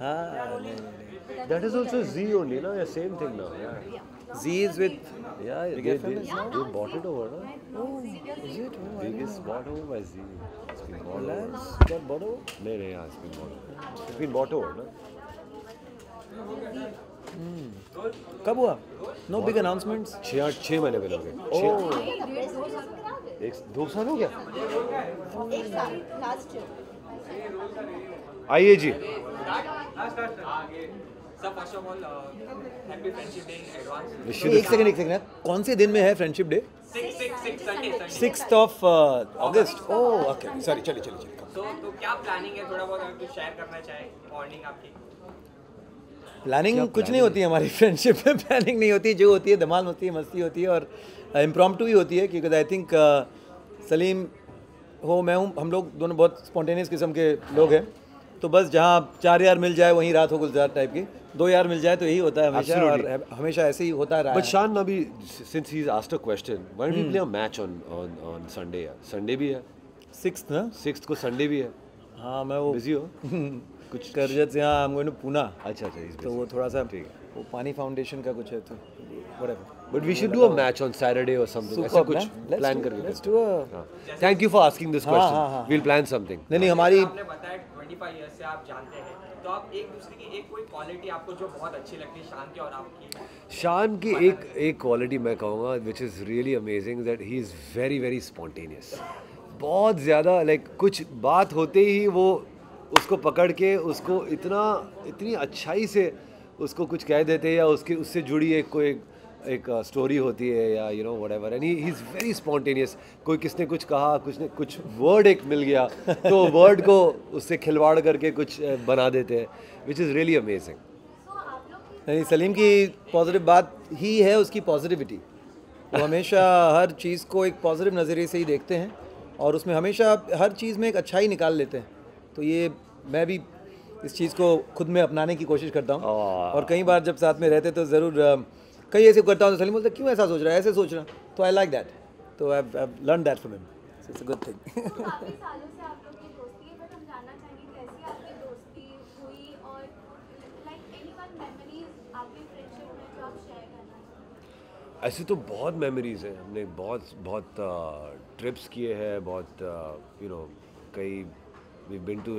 हाँ नहीं That is also Z only, no? Yeah, same thing now. Yeah. Z is with Yeah, Big they, FM they, is now? they bought it over, no? Oh, is it? Oh, I didn't Biggest know. bought over by Z. It's been bought over. Reliance got bought over? No, yeah, it's been bought over. It's been bought over, no? कब हुआ? No big announcements. 6 महीने पहले हो गए। Oh, एक 2 साल हो गया। एक साल लास्ट आइए जी। Sir first of all happy friendship day in advance. एक सेकंड कौन से दिन में है friendship day? 6 Sunday 6th of August. Oh, okay. Sorry, चलिए. तो क्या प्लानिंग है, थोड़ा बहुत अगर कुछ शेयर करना चाहे बॉन्डिंग आपकी? प्लानिंग कुछ नहीं होती है हमारी फ्रेंडशिप में। प्लानिंग नहीं होती, जो होती है धमाल होती है, मस्ती होती है और इम्प्रॉम्प्टू भी होती है, क्योंकि आई थिंक सलीम हो, मैं हूँ, हम लोग दोनों बहुत स्पॉन्टेनियस किस्म के लोग हैं। तो बस जहाँ 4 यार मिल जाए वहीं रात हो गुलजार टाइप की, 2 यार मिल जाए तो यही होता है हमेशा, और हमेशा ऐसे ही होता रहा But है। Shan, अभी since he's asked a question, why don't we play a match on Sunday? यार Sunday भी है, 6th ना? 6th को Sunday भी है। हाँ मैं वो बिजी हो? कुछ करजत से, हाँ हम पूना, अच्छा he's तो busy. वो थोड़ा सा ठीक है। वो पानी फाउंडेशन का कुछ है, तो whatever. But we should do a match on Saturday or something. ऐसा Superb, कुछ ना? plan करके। Let's do a हाँ. Thank you for asking this question. हाँ. We'll plan something. नहीं हमारी आपने बताया 25 ईयर से आप जानते हैं, तो आप एक दूसरे की एक कोई क्वालिटी आपको जो बहुत अच्छी लगती है शान की और आपकी? शान की एक क्वालिटी मैं कहूँगा which is really amazing that he is very very spontaneous. बहुत ज़्यादा कुछ बात होते ही वो उसको पकड़ के उसको इतनी अच्छाई से उसको कुछ कह देते हैं, या उससे जुड़ी एक स्टोरी होती है, या whatever, and he is very spontaneous. कोई किसने कुछ कहा, कुछ वर्ड एक मिल गया तो वर्ड को उससे खिलवाड़ करके कुछ बना देते हैं, which is really amazing. नहीं, सलीम की पॉजिटिव बात ही है उसकी पॉजिटिविटी। वो हमेशा हर चीज़ को एक पॉजिटिव नज़रिए से ही देखते हैं और उसमें हमेशा हर चीज़ में एक अच्छाई निकाल लेते हैं। तो ये मैं भी इस चीज़ को खुद में अपनाने की कोशिश करता हूँ, और कई बार जब साथ में रहते तो ज़रूर कई ऐसे करता हूँ तो सलीम बोलता क्यों ऐसा सोच रहा है, ऐसे सोच रहा, तो आई लाइक दैट, तो I have learn that from him, so it's a good thing. काफी सालों से आप लोग की दोस्ती है, बट हम जानना चाहेंगे कैसी आपकी दोस्ती हुई और लाइक एनी वन मेमोरीज आपकी फ्रेंडशिप में जो आप शेयर करना चाहेंगे? ऐसे तो बहुत मेमोरीज हैं, हमने बहुत ट्रिप्स किए हैं, बहुत कई वी बिन टू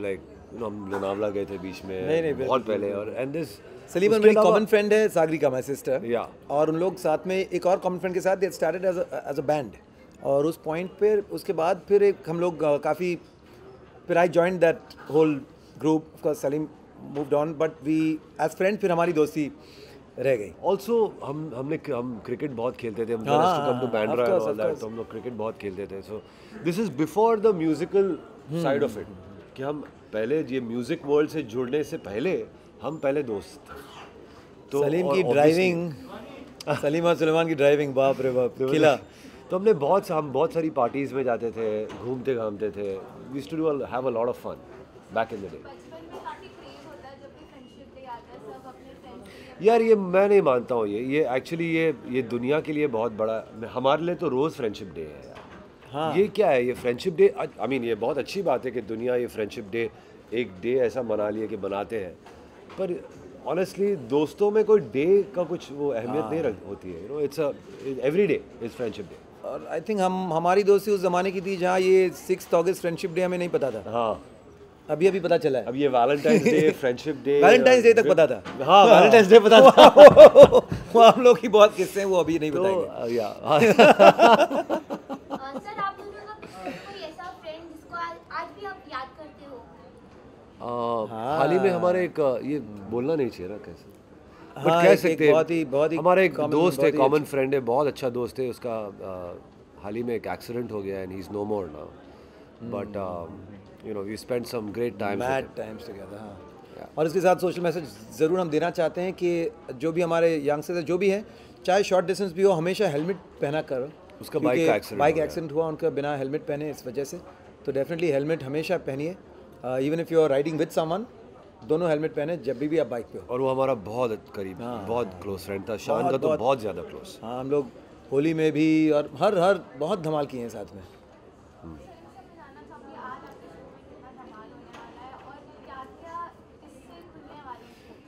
हम लोनावला गए थे बीच में, नहीं, बहुत पहले, और एंड दिस सलीम और मेरी कॉमन फ्रेंड है सागरिका, माय सिस्टर, या, और उन लोग साथ में एक और कॉमन फ्रेंड के साथ they started as a band, और उस पॉइंट पर उसके बाद फिर एक हम लोग काफ़ी, फिर I joined that whole group, of course Salim moved on, but we as friend फिर हमारी दोस्ती रह गई। ऑल्सो हम क्रिकेट बहुत खेलते थे, हम come to Bandra and all that, तो हम लोग क्रिकेट बहुत खेलते थे। So this is before the musical side of it, कि हम पहले ये म्यूजिक वर्ल्ड से जुड़ने से पहले हम पहले दोस्त थे। तो सलीम की ड्राइविंग, सलीम और सुलेमान की ड्राइविंग, बाप रे बाप, किला। तो हम बहुत सारी पार्टीज में जाते थे, घूमते घामते थे, we used to have a lot of fun back in the day. बचपन में काफी क्रेज होता है जब भी फ्रेंडशिप डे आता है, सब अपने फ्रेंड्स यार ये मैं नहीं मानता हूँ, ये एक्चुअली ये दुनिया के लिए बहुत बड़ा, हमारे लिए तो रोज़ फ्रेंडशिप डे है यार। हाँ, ये क्या है, ये फ्रेंडशिप डे, आई मीन ये बहुत अच्छी बात है कि दुनिया ये फ्रेंडशिप डे एक डे ऐसा मना लिया कि बनाते हैं, पर ऑनेस्टली दोस्तों में कोई डे का कुछ वो अहमियत नहीं होती है, it's every day is friendship day. और आई थिंक हमारी दोस्ती उस ज़माने की थी जहाँ ये 6 अगस्त फ्रेंडशिप डे हमें नहीं पता था। हाँ, अभी पता चला है। अब ये Valentine's day, friendship day, Valentine's day तक पता था। हाँ, वैलेंटाइंस डे पता था। वो हम लोग की बहुत किस्से हैं, वो अभी नहीं बताएंगे। तो या सर आप लोगों का कोई ऐसा फ्रेंड जिसको आज भी आप याद करते हो? हाल ही में हमारे एक ये बोलना नहीं चाहिए ना कैसे, बट हाँ, कह एक सकते हैं बहुत ही हमारा एक common, दोस्त है, बहुत ही कॉमन फ्रेंड है, बहुत अच्छा दोस्त है, उसका हाल ही में एक एक्सीडेंट हो गया and he is no more now, but we spend some great time mad times together. हाँ, और इसके साथ सोशल मैसेज ज़रूर हम देना चाहते हैं कि जो भी हमारे यंगस्टर्स जो भी हैं, चाहे शॉर्ट डिस्टेंस भी हो, हमेशा हेलमेट पहना कर। उसका बाइक एक्सीडेंट हुआ उनका बिना हेलमेट पहने इस वजह से, तो डेफिनेटली हेलमेट हमेशा पहनिए, even if you are riding with someone, दोनों हेलमेट पहने जब भी आप बाइक पे हो। और वो हमारा बहुत करीब, बहुत क्लोज फ्रेंड था, शान का तो बहुत ज़्यादा क्लोज। हाँ, हम लोग होली में भी और हर बहुत धमाल किए हैं साथ में।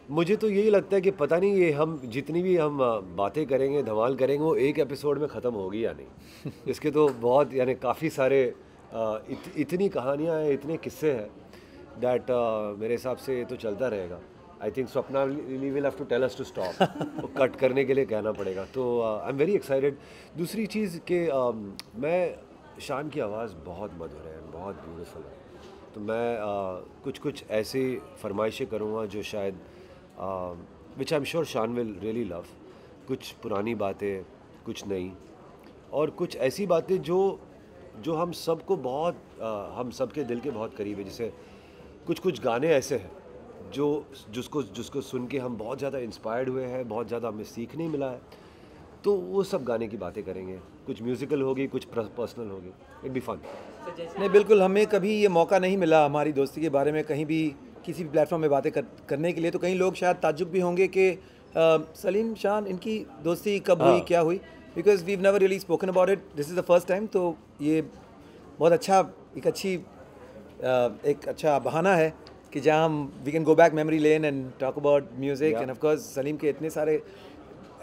मुझे तो यही लगता है कि पता नहीं ये हम जितनी भी हम बातें करेंगे, धमाल करेंगे, वो एक एपिसोड में ख़त्म होगी या नहीं। इसके तो बहुत यानी काफ़ी सारे इतनी कहानियाँ हैं, इतने किस्से हैं दैट मेरे हिसाब से ये तो चलता रहेगा। I think Swapna will have to tell us to stop, वो कट करने के लिए कहना पड़ेगा। तो आई एम वेरी एक्साइटेड। दूसरी चीज़ कि मैं शान की आवाज़ बहुत मधुर है, बहुत ब्यूटीफुल है, तो मैं कुछ ऐसी फरमाइशें करूँगा जो शायद विच आई एम श्योर शान विल रियली लव। कुछ पुरानी बातें, कुछ नई, और कुछ ऐसी बातें जो हम सबको बहुत हम सबके दिल के बहुत करीब है। जैसे कुछ गाने ऐसे हैं जिसको सुन के हम बहुत ज़्यादा इंस्पायर्ड हुए हैं, बहुत ज़्यादा हमें सीखने मिला है, तो वो सब गाने की बातें करेंगे। कुछ म्यूज़िकल होगी, कुछ पर्सनल होगी, इट बी फन। नहीं, बिल्कुल, हमें कभी ये मौका नहीं मिला हमारी दोस्ती के बारे में कहीं भी किसी भी प्लेटफॉर्म में बातें करने के लिए, तो कई लोग शायद ताज्जुब भी होंगे कि सलीम शान इनकी दोस्ती कब हुई, क्या हुई, because we never really spoken about it, this is the first time. तो ये बहुत अच्छा एक अच्छा बहाना है कि जहाँ हम we can go back memory lane and talk about music. And of course Salim के इतने सारे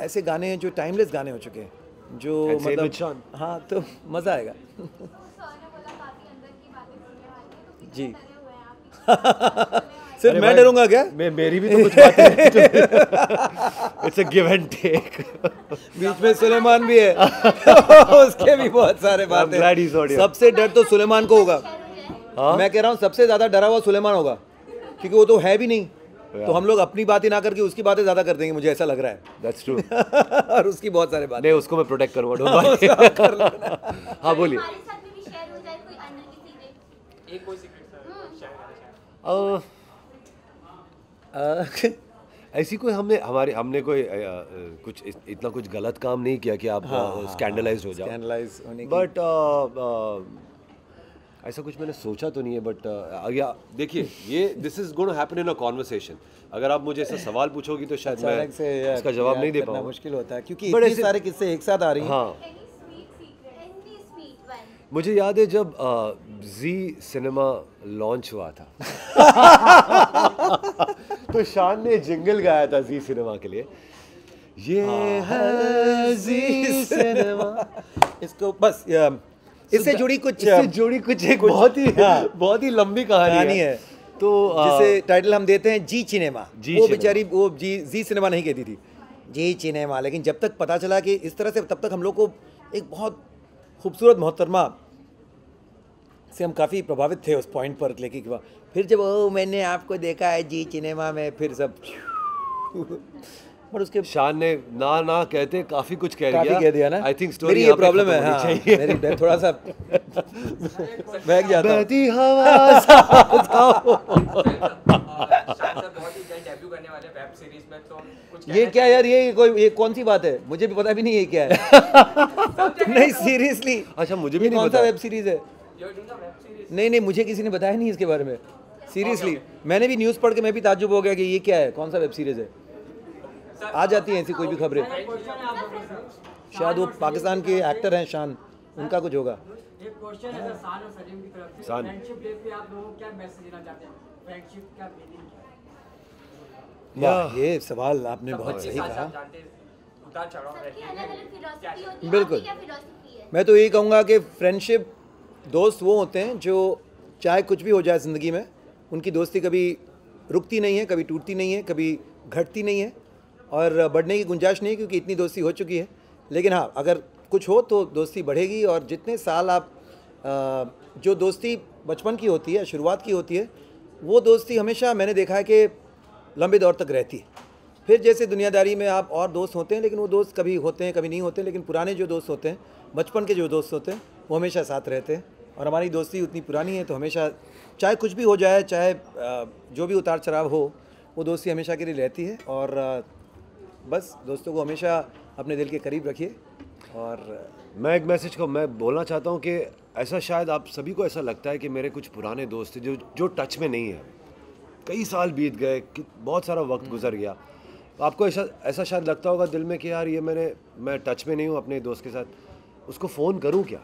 ऐसे गाने हैं जो टाइमलेस गाने हो चुके हैं, जो मतलब हाँ, तो मज़ा आएगा। जी सिर्फ मैं डरूंगा क्या? मेरी भी तो कुछ बातें it's a give and take. बीच में सुलेमान भी है उसके भी बहुत सारे बातें। सबसे डर तो सुलेमान को होगा। मैं कह रहा हूँ सबसे ज्यादा डरा हुआ सुलेमान होगा, क्योंकि वो तो है भी नहीं, तो हम लोग अपनी बातें ना करके उसकी बातें ज्यादा कर देंगे, मुझे ऐसा लग रहा है। That's true. और उसकी बहुत सारे बातें। नहीं, उसको मैं प्रोटेक्ट करूंगा, डोंट वरी। हाँ बोलिए। ऐसी कोई हमने कोई कुछ इतना कुछ गलत काम नहीं किया कि आप स्कैंडलाइज्ड हो जाओ। स्कैंडलाइज होने की बट ऐसा कुछ मैंने सोचा तो नहीं है। बट देखिए, ये this is going to happen in a conversation. अगर आप मुझे ऐसा सवाल पूछोगी तो शायद मैं इसका जवाब नहीं दे पाऊंगा, मुश्किल होता है क्योंकि इतने सारे किस्से एक साथ आ रही हैं। हाँ, मुझे याद है जब जी सिनेमा लॉन्च हुआ था तो शान ने जिंगल गाया था जी सिनेमा के लिए, ये है जी सिनेमा। इसको बस इससे जुड़ी कुछ एक बहुत ही लंबी कहानी है। तो जिसे टाइटल हम देते हैं जी सिनेमा। वो बेचारी वो जी सिनेमा नहीं कहती थी, जी सिनेमा, लेकिन जब तक पता चला कि इस तरह से, तब तक हम लोग को एक बहुत खूबसूरत मोहतरमा से हम काफ़ी प्रभावित थे उस पॉइंट पर लेके के बाद। फिर जब मैंने आपको देखा है जी सिनेमा में, फिर सब पर उसके शान ने ना कहते काफ़ी कुछ कह दिया ना। आई थिंक स्टोरी मेरी ये प्रॉब्लम है। हाँ, मेरी थोड़ा सा बहक जाता हूँ। बहती हवा ये क्या यार, ये कौन सी बात है? मुझे भी पता भी नहीं ये क्या है। नहीं सीरियसली, अच्छा मुझे भी नहीं कौन पता सा वेब सीरीज है? नहीं, मुझे किसी ने बताया नहीं इसके बारे में। सीरियसली मैंने भी न्यूज़ पढ़ के मैं भी ताज्जुब हो गया कि ये क्या है, कौन सा वेब सीरीज है। आ जाती हैं ऐसी कोई भी खबरें। शायद वो पाकिस्तान के एक्टर हैं शान, उनका कुछ होगा। एक क्वेश्चन है शान और सलीम की तरफ से, फ्रेंडशिप डे पे आप लोगों को क्या मैसेज देना चाहते हैं? फ्रेंडशिप क्या मीनिंग क्या है? वाह, ये सवाल आपने बहुत सही कहा। बिल्कुल, मैं तो यही कहूँगा कि फ्रेंडशिप, दोस्त वो होते हैं जो चाहे कुछ भी हो जाए ज़िंदगी में, उनकी दोस्ती कभी रुकती नहीं है, कभी टूटती नहीं है, कभी घटती नहीं है, और बढ़ने की गुंजाइश नहीं है क्योंकि इतनी दोस्ती हो चुकी है। लेकिन हाँ, अगर कुछ हो तो दोस्ती बढ़ेगी, और जितने साल आप जो दोस्ती बचपन की होती है, शुरुआत की होती है, वो दोस्ती हमेशा मैंने देखा है कि लंबे दौर तक रहती है। फिर जैसे दुनियादारी में आप और दोस्त होते हैं, लेकिन वो दोस्त कभी होते हैं कभी नहीं होते, लेकिन पुराने जो दोस्त होते हैं, बचपन के जो दोस्त होते हैं, वो हमेशा साथ रहते हैं। और हमारी दोस्ती उतनी पुरानी है, तो हमेशा चाहे कुछ भी हो जाए, चाहे जो भी उतार चढ़ाव हो, वो दोस्ती हमेशा के लिए रहती है। और बस दोस्तों को हमेशा अपने दिल के करीब रखिए। और मैं एक मैसेज को मैं बोलना चाहता हूँ कि ऐसा शायद आप सभी को ऐसा लगता है कि मेरे कुछ पुराने दोस्त थे जो टच में नहीं है, कई साल बीत गए, बहुत सारा वक्त गुजर गया। आपको ऐसा शायद लगता होगा दिल में कि यार ये मैं टच में नहीं हूँ अपने दोस्त के साथ, उसको फ़ोन करूँ क्या,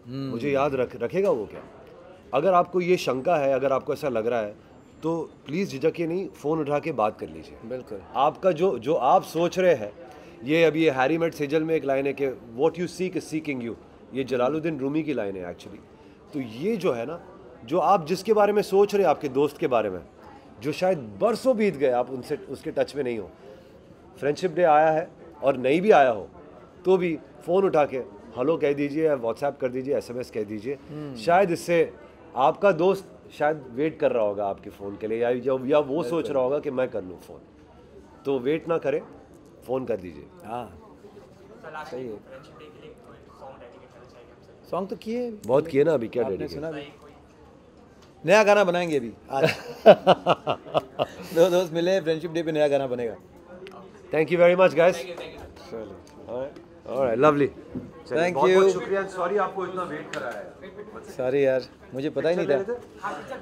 मुझे याद रखेगा वो क्या? अगर आपको ये शंका है, अगर आपको ऐसा लग रहा है, तो प्लीज़ झिझकिए नहीं, फ़ोन उठा के बात कर लीजिए। बिल्कुल। आपका जो आप सोच रहे हैं, ये अभी ये हैरी मेट सेजल में एक लाइन है कि what you seek is seeking you, ये जलालुद्दीन रूमी की लाइन है एक्चुअली। तो ये जो है ना, जो आप जिसके बारे में सोच रहे हैं, आपके दोस्त के बारे में, जो शायद बरसों बीत गए आप उनसे उसके टच में नहीं हो, फ्रेंडशिप डे आया है और नहीं भी आया हो तो भी फ़ोन उठा के हेलो कह दीजिए, या व्हाट्सएप कर दीजिए, SMS कह दीजिए। शायद इससे आपका दोस्त शायद वेट कर रहा होगा आपके फ़ोन के लिए, या वो सोच रहा होगा कि मैं कर लूँ फ़ोन, तो वेट ना करें, फ़ोन कर दीजिए। हाँ सही है। फ्रेंडशिप डे के लिए कोई सॉन्ग डेडिकेट करना चाहिए हमसे? सॉन्ग तो किए, बहुत किए ना, अभी क्या आपने डेडिकेट? सुना भी। नया गाना बनाएंगे अभी आज। दो दोस्त मिले, फ्रेंडशिप डे पे नया गाना बनेगा। Thank you very much guys. चलो ऑलराइट, लवली। Thank बहुत you. बहुत शुक्रिया, सॉरी आपको इतना वेट कराया है। सॉरी यार, मुझे पता ही नहीं था। हाँ, पिक्चर